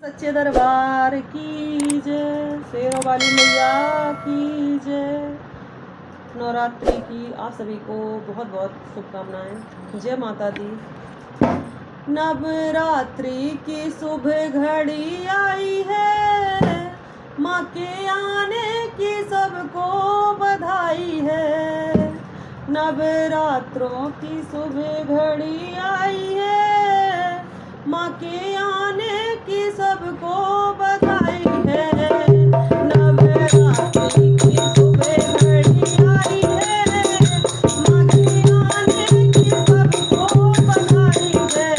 सच्चे दरबार की जय, शेरों वाली मैया की जय। नवरात्रि की आप सभी को बहुत बहुत शुभकामनाएं। जय माता दी। नवरात्रि की शुभ घड़ी आई है, माँ के आने की सबको बधाई है। नवरात्रों की शुभ घड़ी आई है, माँ के आने की सबको बधाई है। नवरात्रि की शुभ घड़ी आई है, माँ के आने की सबको बधाई है।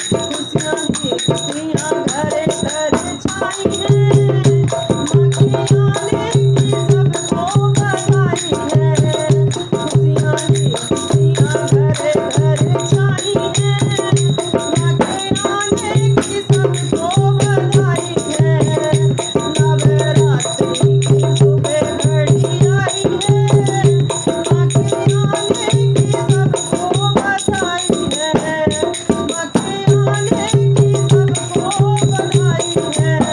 खुशियाँ की खुशियाँ घर घर छाई है, माँ के आने की सबको बधाई है। खुशियाँ की खुशियाँ घर घर छाई है, माँ के आने की सबको बधाई है। नवरात्रि की शुभ घड़ी आई है, माँ के आने की सबको बधाई है। माँ के आने की सबको बधाई है।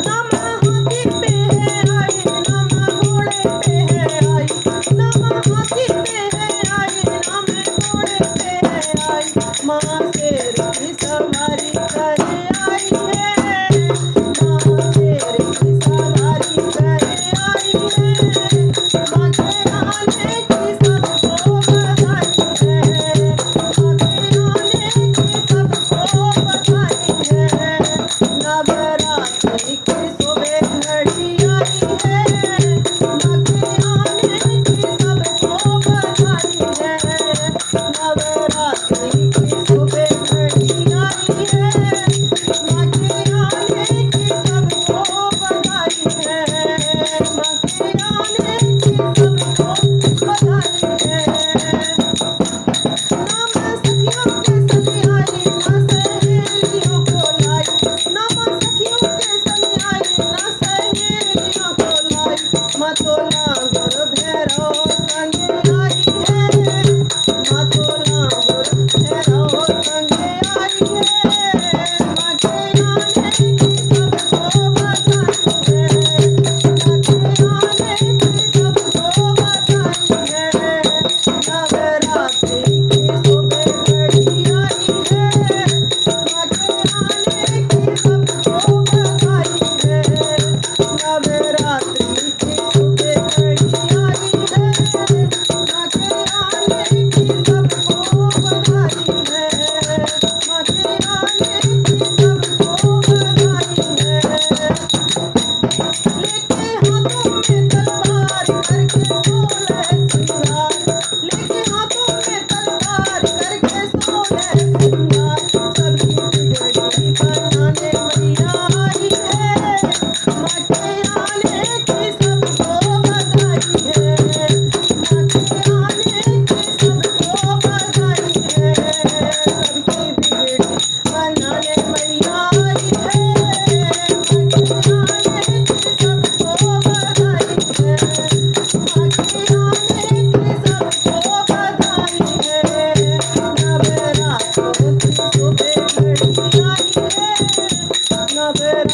नम हाथी पे है आई, नम घोड़े पे है आई, नम हाथी पे है आई, नम घोड़े पे है आई। माँ शेर की सवारी करे आई है, माँ शेर की सवारी करे आई है। माँ के आने की सबको बधाई है, माँ के आने की सबको बधाई है। नवरात्रि की शुभ घड़ी आई है, माँ के आने की सबको बधाई है। नवरात्रि की शुभ घड़ी आई है, माँ के आने की सबको बधाई है। माँ के आने की सबको बधाई है। नम सखियों के संग आई, न सहेलियों को लाई, नम सखियों के संग आई, न सहेलियों को लाई। माँ तोला गुरु भैरव संग आई है, माँ तोला गुरु भैरव संग आई है। माँ के आने की सबको बधाई है, माँ के आने की सबको बधाई है। नवरात्रि की शुभ घड़ी आई है, माँ के आने की सबको बधाई है। नवरात्रि की शुभ घड़ी आई है, माँ के आने की सबको बधाई है। माँ के आने की सबको बधाई है। लेके हाथों में तलवार करके 16 सिंगार, लेके हाथों में तलवार करके 16 सिंगार। सबकी बिगड़ी बनाने मैया आई है, माँ के आने की सबको बधाई है। माँ के आने की सबको बधाई है। सबकी बिगड़ी बनाने मैया आई है, माँ के आने की सबको बधाई है। माँ के आने की सबको बधाई है। नवरात्रों की शुभ घड़ी आई है, नवरात्रि